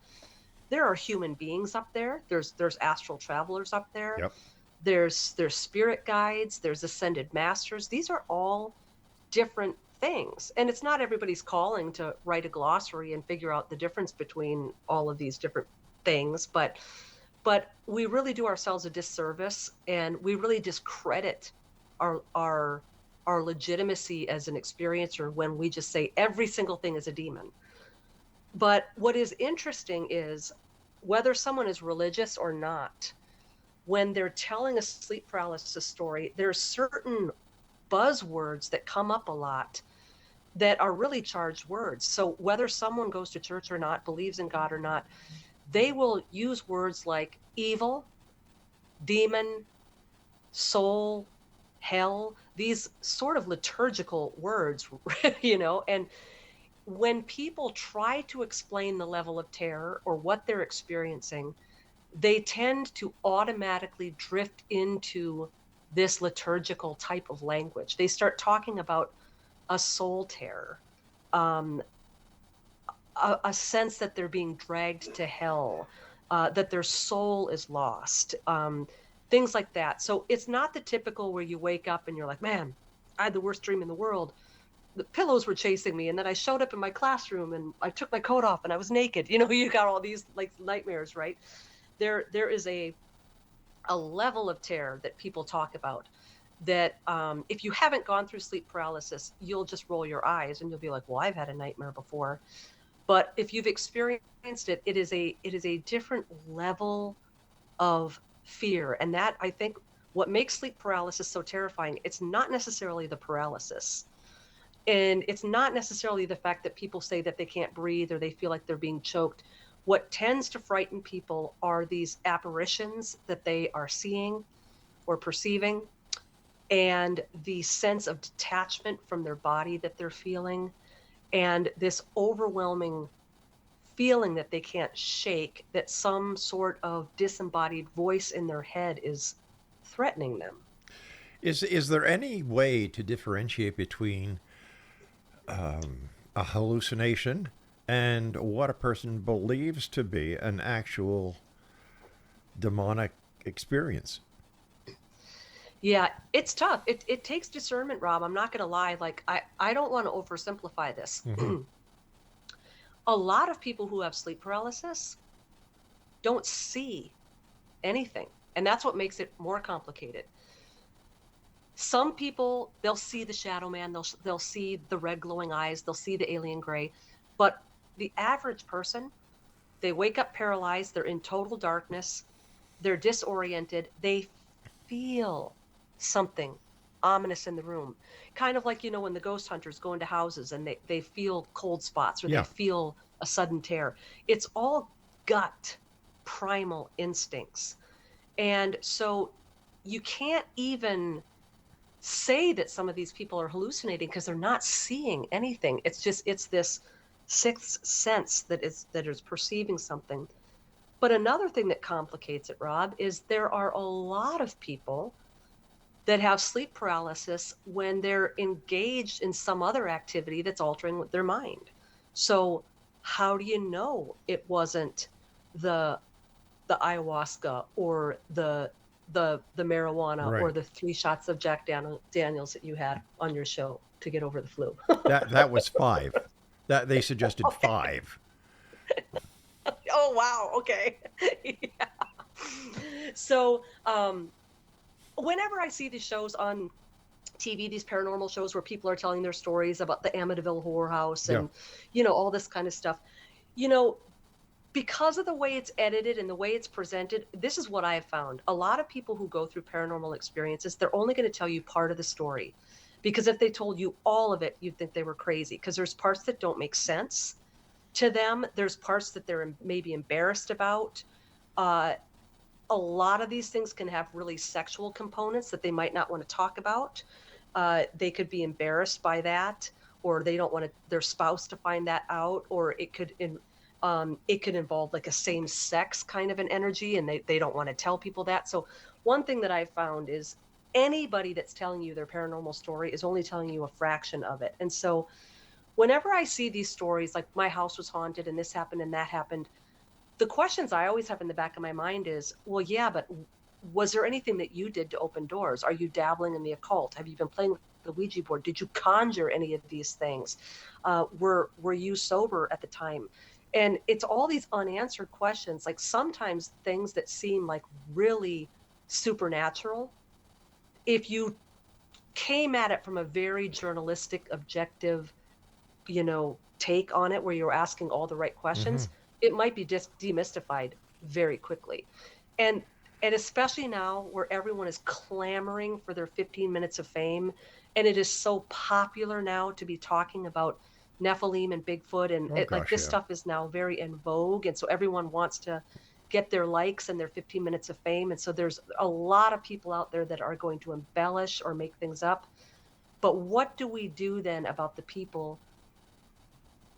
Speaker 4: there are human beings up there. There's astral travelers up there.
Speaker 3: Yep.
Speaker 4: There's spirit guides. There's ascended masters. These are all different things, and it's not everybody's calling to write a glossary and figure out the difference between all of these different things, but we really do ourselves a disservice, and we really discredit our legitimacy as an experiencer when we just say every single thing is a demon. But what is interesting is whether someone is religious or not, when they're telling a sleep paralysis story, there's certain buzzwords that come up a lot that are really charged words. So whether someone goes to church or not, believes in God or not, they will use words like evil, demon, soul, hell, these sort of liturgical words, and when people try to explain the level of terror or what they're experiencing, they tend to automatically drift into this liturgical type of language. They start talking about a soul terror, a sense that they're being dragged to hell, that their soul is lost, things like that. So it's not the typical where you wake up and you're like, man, I had the worst dream in the world. The pillows were chasing me, and then I showed up in my classroom and I took my coat off and I was naked. You got all these like nightmares, right? There is a level of terror that people talk about that if you haven't gone through sleep paralysis, you'll just roll your eyes and you'll be like, well, I've had a nightmare before. But if you've experienced it, it is a different level of fear. And that, I think, what makes sleep paralysis so terrifying, it's not necessarily the paralysis. And it's not necessarily the fact that people say that they can't breathe or they feel like they're being choked. What tends to frighten people are these apparitions that they are seeing or perceiving, and the sense of detachment from their body that they're feeling, and this overwhelming feeling that they can't shake, that some sort of disembodied voice in their head is threatening them.
Speaker 3: Is there any way to differentiate between a hallucination and what a person believes to be an actual demonic experience?
Speaker 4: Yeah, it's tough. It takes discernment, Rob. I'm not going to lie. Like, I don't want to oversimplify this. A lot of people who have sleep paralysis don't see anything. And that's what makes it more complicated. Some people, they'll see the shadow man, they'll see the red glowing eyes, they'll see the alien gray. But the average person, they wake up paralyzed, they're in total darkness, they're disoriented, they feel something ominous in the room. Kind of like, when the ghost hunters go into houses and they feel cold spots or
Speaker 3: Yeah.
Speaker 4: they feel a sudden tear. It's all gut, primal instincts. And so you can't even say that some of these people are hallucinating because they're not seeing anything. It's this sixth sense that is perceiving something. But another thing that complicates it, Rob, is there are a lot of people that have sleep paralysis when they're engaged in some other activity that's altering their mind. So how do you know it wasn't the ayahuasca or the the marijuana
Speaker 3: Right.
Speaker 4: or the 3 shots of Jack Daniels that you had on your show to get over the flu.
Speaker 3: That was 5. That they suggested 5.
Speaker 4: Oh, wow. Okay. Yeah. So, whenever I see these shows on TV, these paranormal shows where people are telling their stories about the Amityville Horror House
Speaker 3: Yeah.
Speaker 4: and, all this kind of stuff, you know, because of the way it's edited and the way it's presented, this is what I have found. A lot of people who go through paranormal experiences, they're only going to tell you part of the story. Because if they told you all of it, you'd think they were crazy. Because there's parts that don't make sense to them. There's parts that they're maybe embarrassed about. A lot of these things can have really sexual components that they might not want to talk about. They could be embarrassed by that, or they don't want their spouse to find that out, or it could involve like a same-sex kind of an energy, and they don't want to tell people that. So one thing that I've found is anybody that's telling you their paranormal story is only telling you a fraction of it. And so whenever I see these stories, like my house was haunted and this happened and that happened, the questions I always have in the back of my mind is, well, yeah, but was there anything that you did to open doors? Are you dabbling in the occult? Have you been playing with the Ouija board? Did you conjure any of these things? Were you sober at the time? And it's all these unanswered questions, like sometimes things that seem like really supernatural. If you came at it from a very journalistic, objective, take on it, where you're asking all the right questions, it might be just demystified very quickly. And especially now where everyone is clamoring for their 15 minutes of fame, and it is so popular now to be talking about Nephilim and Bigfoot, and this stuff is now very in vogue, and so everyone wants to get their likes and their 15 minutes of fame. And so there's a lot of people out there that are going to embellish or make things up. But what do we do then about the people?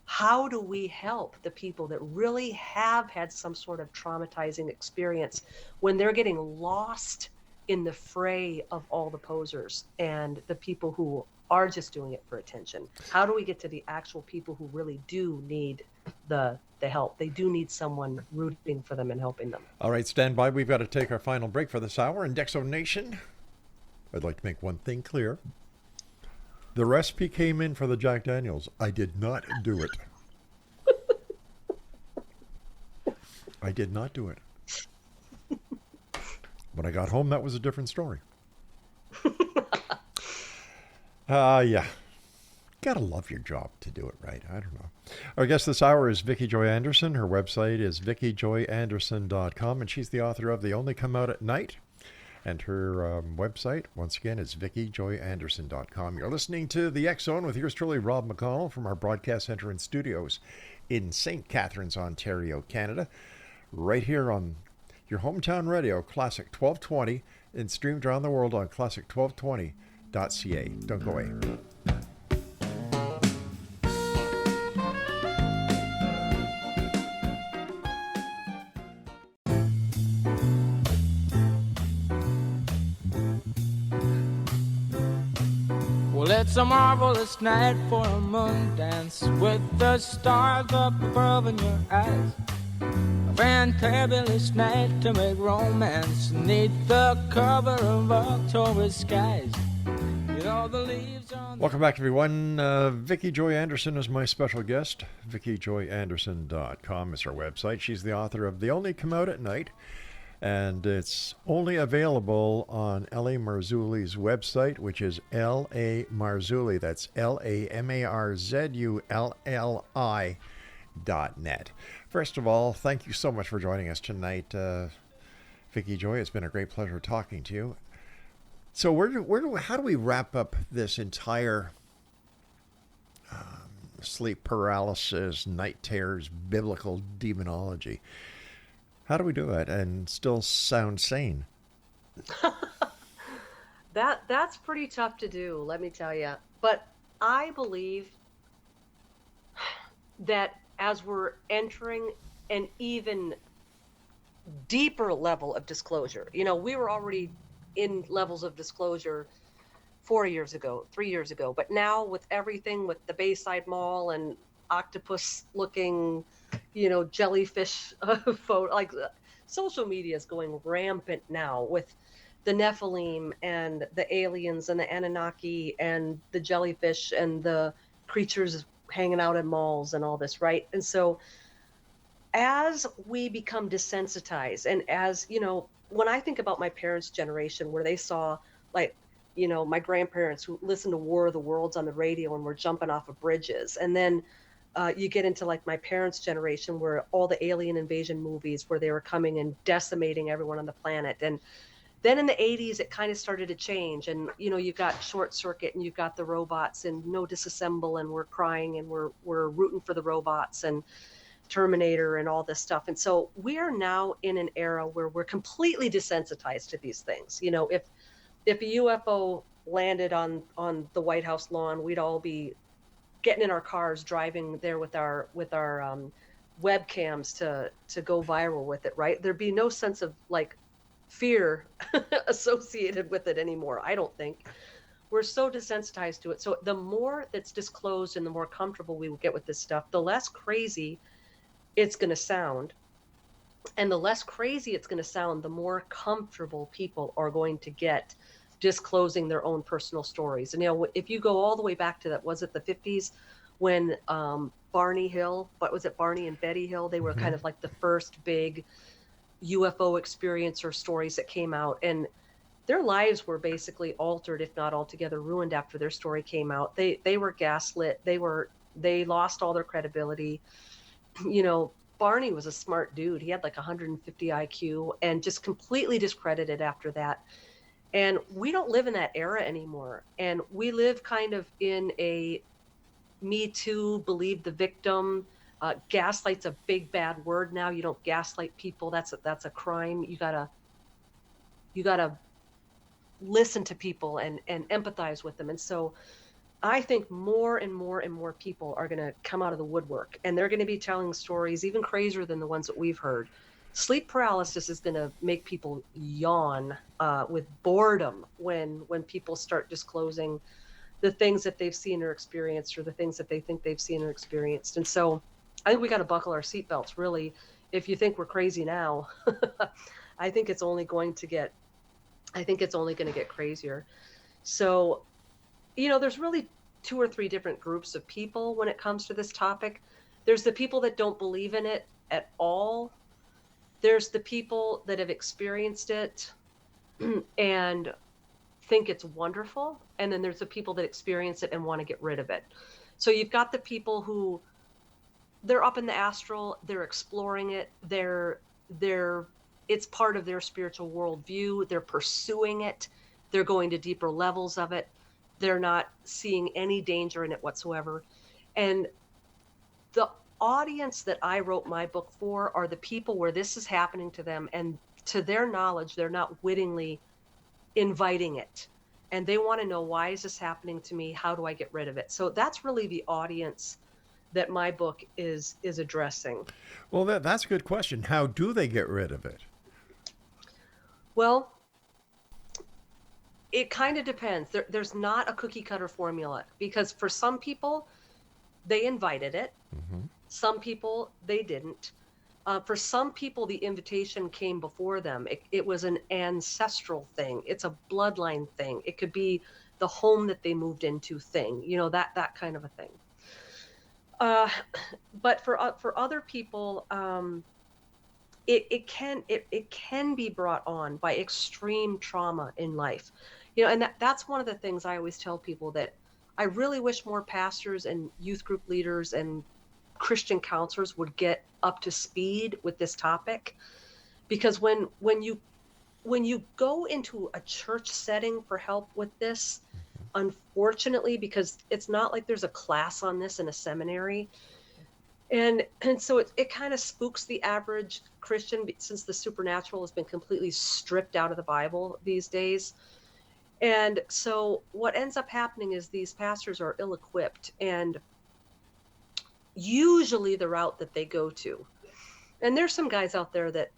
Speaker 4: How do we help the people that really have had some sort of traumatizing experience when they're getting lost in the fray of all the posers and the people who are just doing it for attention? How do we get to the actual people who really do need the help? They do need someone rooting for them and helping them.
Speaker 3: All right, stand by. We've got to take our final break for this hour. In Dexo Nation, I'd like to make one thing clear. The recipe came in for the Jack Daniels. I did not do it. I did not do it. When I got home, that was a different story. Yeah. Gotta love your job to do it right. I don't know. Our guest this hour is Vicki Joy Anderson. Her website is vickijoyanderson.com, and she's the author of They Only Come Out at Night. And her website, once again, is vickijoyanderson.com. You're listening to The X Zone with yours truly, Rob McConnell, from our broadcast center and studios in St. Catharines, Ontario, Canada. Right here on your hometown radio, Classic 1220, and streamed around the world on classic1220.ca. Don't go away.
Speaker 5: Well, it's a marvelous night for a moon dance with the stars up above in your eyes. A fantabulous night to make romance 'neath the cover of October skies. You know the leaves on.
Speaker 3: Welcome back, everyone. Vicki Joy Anderson is my special guest. vickijoyanderson.com is her website. She's the author of They Only Come Out at Night, and it's only available on L.A. Marzulli's website, which is L.A. Marzulli. That's LAMARZULLI.net. First of all, thank you so much for joining us tonight, Vicki Joy. It's been a great pleasure talking to you. So how do we wrap up this entire sleep paralysis, night terrors, biblical demonology? How do we do it and still sound sane?
Speaker 4: That's pretty tough to do, let me tell you. But I believe that as we're entering an even deeper level of disclosure, we were already in levels of disclosure 4 years ago, 3 years ago, but now with everything, with the Bayside Mall and octopus looking, jellyfish photo, like social media is going rampant now with the Nephilim and the aliens and the Anunnaki and the jellyfish and the creatures hanging out in malls and all this, right? And so as we become desensitized, and as you know, when I think about my parents' generation where they saw, like, you know, my grandparents who listened to War of the Worlds on the radio and were jumping off of bridges, and then you get into like my parents' generation where all the alien invasion movies where they were coming and decimating everyone on the planet. And then in the 80s it kind of started to change, and you know, you've got Short Circuit and you've got the robots and no disassemble, and we're crying and we're rooting for the robots and Terminator and all this stuff. And so we are now in an era where we're completely desensitized to these things. You know, if a UFO landed on the White House lawn, we'd all be getting in our cars, driving there with our webcams to go viral with it, right? There'd be no sense of like fear associated with it anymore, I don't think. We're so desensitized to it. So the more that's disclosed and the more comfortable we will get with this stuff, the less crazy it's going to sound. And the less crazy it's going to sound, the more comfortable people are going to get disclosing their own personal stories. And, you know, if you go all the way back to that, was it the 50s when Barney Hill, what was it, Barney and Betty Hill? They were kind of like the first big UFO experiencer stories that came out. And their lives were basically altered, if not altogether ruined after their story came out. They were gaslit. They lost all their credibility. You know, Barney was a smart dude. He had like 150 IQ and just completely discredited after that. And we don't live in that era anymore. And we live kind of in a Me Too, believe the victim. Gaslight's a big bad word now. You don't gaslight people. That's a crime. You gotta listen to people and empathize with them. And so I think more and more and more people are going to come out of the woodwork, and they're going to be telling stories even crazier than the ones that we've heard. Sleep paralysis is going to make people yawn with boredom when people start disclosing the things that they've seen or experienced, or the things that they think they've seen or experienced. And so I think we got to buckle our seatbelts, really. If you think we're crazy now, I think it's only going to get crazier. So, you know, there's really 2 or 3 different groups of people when it comes to this topic. There's the people that don't believe in it at all. There's the people that have experienced it and think it's wonderful. And then there's the people that experience it and want to get rid of it. So you've got the people who they're up in the astral, they're exploring it, it's part of their spiritual worldview, they're pursuing it, they're going to deeper levels of it. They're not seeing any danger in it whatsoever. And the audience that I wrote my book for are the people where this is happening to them, and to their knowledge, they're not wittingly inviting it. And they want to know, why is this happening to me? How do I get rid of it? So that's really the audience that my book is addressing.
Speaker 3: Well, that's a good question. How do they get rid of it?
Speaker 4: Well, it kind of depends. There's not a cookie cutter formula, because for some people, they invited it. Mm-hmm. Some people, they didn't. For some people, the invitation came before them. It was an ancestral thing. It's a bloodline thing. It could be the home that they moved into thing, you know, that kind of a thing. But for other people, it can be brought on by extreme trauma in life. You know, and that's one of the things I always tell people, that I really wish more pastors and youth group leaders and Christian counselors would get up to speed with this topic. Because when you go into a church setting for help with this, unfortunately, because it's not like there's a class on this in a seminary, and so it kind of spooks the average Christian, since the supernatural has been completely stripped out of the Bible these days. And so what ends up happening is these pastors are ill-equipped, and usually the route that they go to, and there's some guys out there that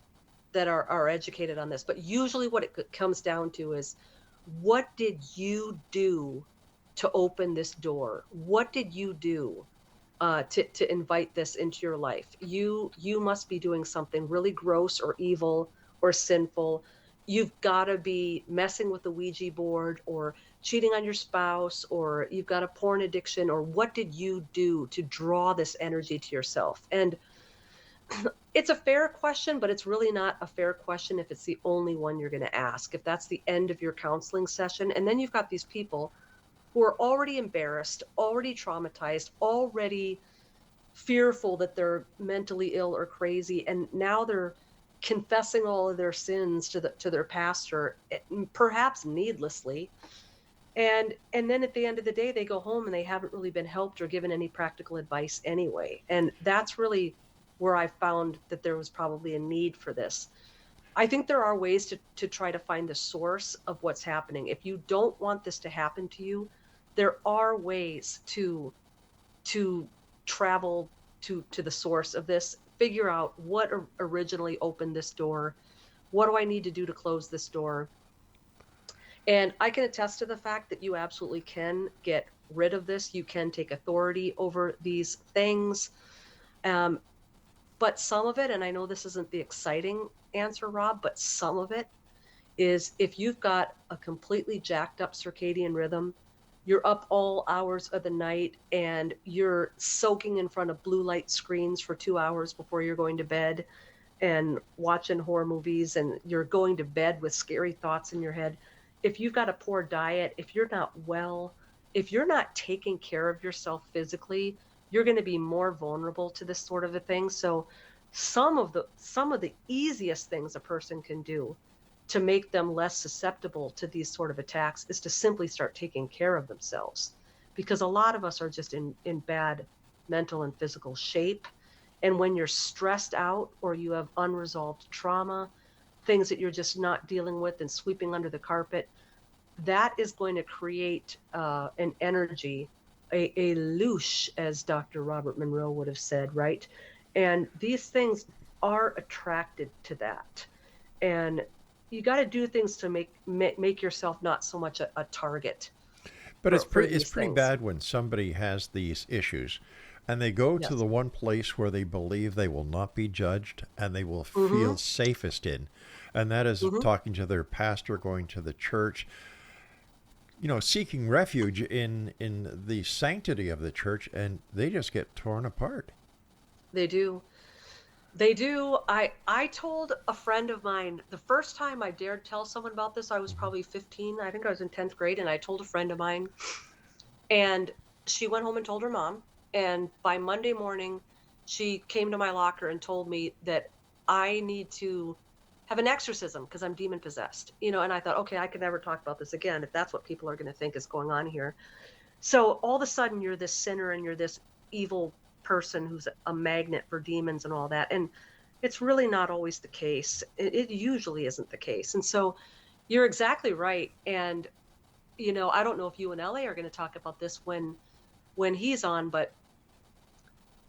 Speaker 4: are educated on this, but usually what it comes down to is, what did you do to open this door? What did you do to invite this into your life. You must be doing something really gross or evil or sinful. You've got to be messing with the Ouija board or cheating on your spouse, or you've got a porn addiction, or what did you do to draw this energy to yourself? And it's a fair question, but it's really not a fair question if it's the only one you're going to ask, if that's the end of your counseling session. And then you've got these people who are already embarrassed, already traumatized, already fearful that they're mentally ill or crazy, and now they're confessing all of their sins to their pastor, perhaps needlessly. And then at the end of the day, they go home and they haven't really been helped or given any practical advice anyway. And that's really where I found that there was probably a need for this. I think there are ways to try to find the source of what's happening. If you don't want this to happen to you, there are ways to travel to the source of this, figure out what originally opened this door. What do I need to do to close this door? And I can attest to the fact that you absolutely can get rid of this. You can take authority over these things. But some of it, and I know this isn't the exciting answer, Rob, but some of it is if you've got a completely jacked up circadian rhythm, you're up all hours of the night and you're soaking in front of blue light screens for 2 hours before you're going to bed and watching horror movies, and you're going to bed with scary thoughts in your head. If you've got a poor diet, if you're not well, if you're not taking care of yourself physically, you're going to be more vulnerable to this sort of a thing. So some of the easiest things a person can do to make them less susceptible to these sort of attacks is to simply start taking care of themselves, because a lot of us are just in bad mental and physical shape. And when you're stressed out or you have unresolved trauma, things that you're just not dealing with and sweeping under the carpet, that is going to create an energy, a loosh, as Dr. Robert Monroe would have said, right? And these things are attracted to that. And you got to do things to make yourself not so much a target.
Speaker 3: But it's pretty
Speaker 4: things.
Speaker 3: bad when somebody has these issues and they go
Speaker 4: Yes.
Speaker 3: to the one place where they believe they will not be judged and they will feel safest in. And that is talking to their pastor, going to the church, seeking refuge in the sanctity of the church, and they just get torn apart.
Speaker 4: They do. They do. I told a friend of mine, the first time I dared tell someone about this, I was probably 15. I think I was in 10th grade, and I told a friend of mine, and she went home and told her mom. And by Monday morning, she came to my locker and told me that I need to have an exorcism because I'm demon possessed. And I thought, okay, I can never talk about this again if that's what people are going to think is going on here. So all of a sudden you're this sinner and you're this evil person who's a magnet for demons and all that. And it's really not always the case. It usually isn't the case. And so you're exactly right. And, I don't know if you and LA are going to talk about this when he's on, but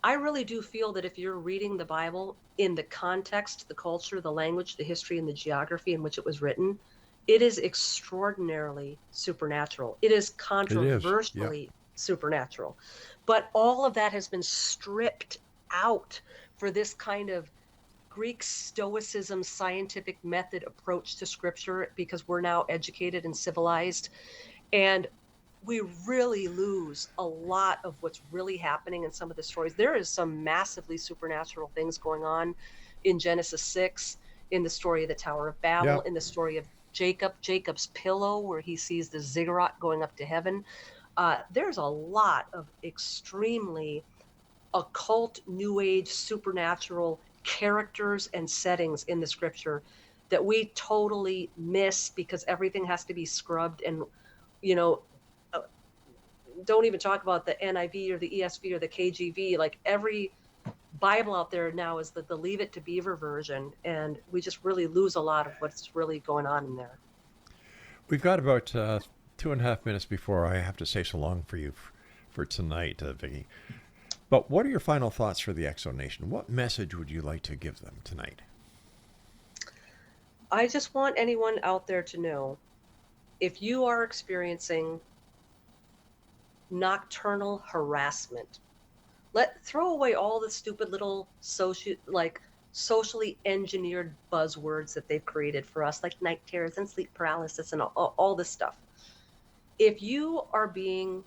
Speaker 4: I really do feel that if you're reading the Bible in the context, the culture, the language, the history, and the geography in which it was written, it is extraordinarily supernatural. It is controversially supernatural. But all of that has been stripped out for this kind of Greek Stoicism, scientific method approach to scripture, because we're now educated and civilized. And we really lose a lot of what's really happening in some of the stories. There is some massively supernatural things going on in Genesis 6, in the story of the Tower of Babel, in the story of Jacob's pillow, where he sees the ziggurat going up to heaven. There's a lot of extremely occult, new age, supernatural characters and settings in the scripture that we totally miss because everything has to be scrubbed. And, don't even talk about the NIV or the ESV or the KJV. Like every Bible out there now is the Leave It to Beaver version. And we just really lose a lot of what's really going on in there.
Speaker 3: We've got about 2.5 minutes before I have to say so long for you for tonight, Vicki. But what are your final thoughts for the Exo Nation? What message would you like to give them tonight?
Speaker 4: I just want anyone out there to know, if you are experiencing nocturnal harassment Throw away all the stupid little socially engineered buzzwords that they've created for us, like night terrors and sleep paralysis and all this stuff. If you are being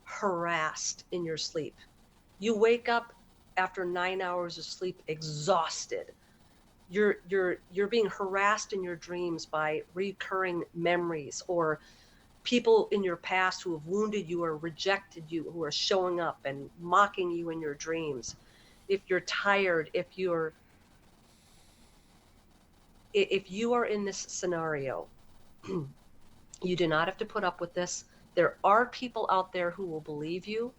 Speaker 4: harassed in your sleep, you wake up after 9 hours of sleep exhausted. You're being harassed in your dreams by recurring memories or people in your past who have wounded you or rejected you, who are showing up and mocking you in your dreams. If you're tired, if you are in this scenario, you do not have to put up with this. There are people out there who will believe you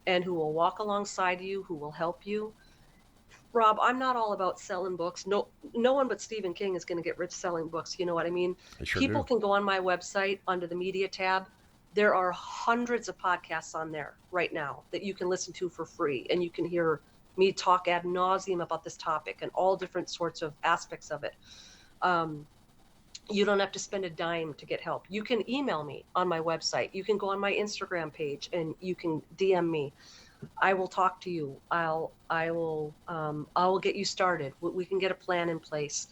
Speaker 4: and who will walk alongside you, who will help you. Rob, I'm not all about selling books. No one but Stephen King is going to get rich selling books. You know what I mean? People can go on my website under the media tab. There are hundreds of podcasts on there right now that you can listen to for free. And you can hear me talk ad nauseum about this topic and all different sorts of aspects of it. You don't have to spend a dime to get help. You can email me on my website. You can go on my Instagram page and you can DM me. I will talk to you. I will get you started. We can get a plan in place.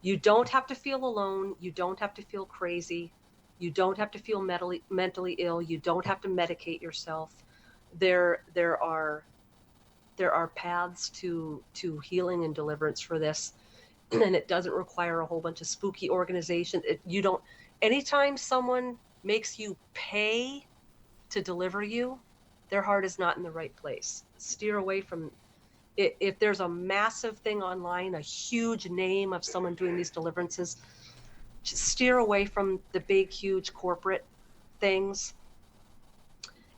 Speaker 4: You don't have to feel alone. You don't have to feel crazy. You don't have to feel mentally ill. You don't have to medicate yourself. There are paths to healing and deliverance for this, and it doesn't require a whole bunch of spooky organizations. Anytime someone makes you pay to deliver you, their heart is not in the right place. Steer away from it. If there's a massive thing online, a huge name of someone doing these deliverances, just steer away from the big, huge corporate things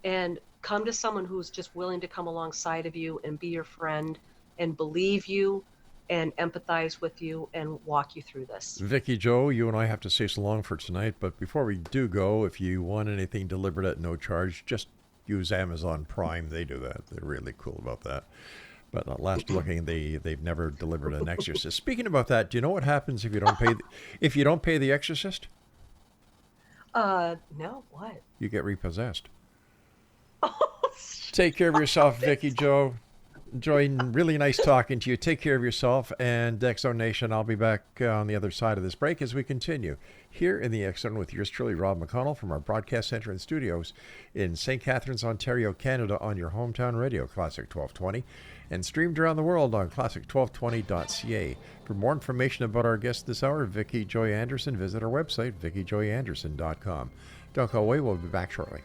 Speaker 4: and come to someone who's just willing to come alongside of you and be your friend and believe you and empathize with you and walk you through this.
Speaker 3: Vicki Joe, you and I have to say so long for tonight, but before we do go, if you want anything delivered at no charge, just use Amazon Prime. They do that. They're really cool about that. But last looking, they've never delivered an exorcist. Speaking about that, do you know what happens if you don't pay the exorcist?
Speaker 4: No, what?
Speaker 3: You get repossessed. Take care of yourself, Vicki Joe. Enjoying really nice talking to you. Take care of yourself. And X-Zone Nation, I'll be back on the other side of this break as we continue here in the X-Zone with yours truly, Rob McConnell, from our broadcast center and studios in St. Catharines, Ontario, Canada, on your hometown radio, Classic 1220, and streamed around the world on classic1220.ca. For more information about our guest this hour, Vicki Joy Anderson, visit our website, vickijoyanderson.com. Don't go away. We'll be back shortly.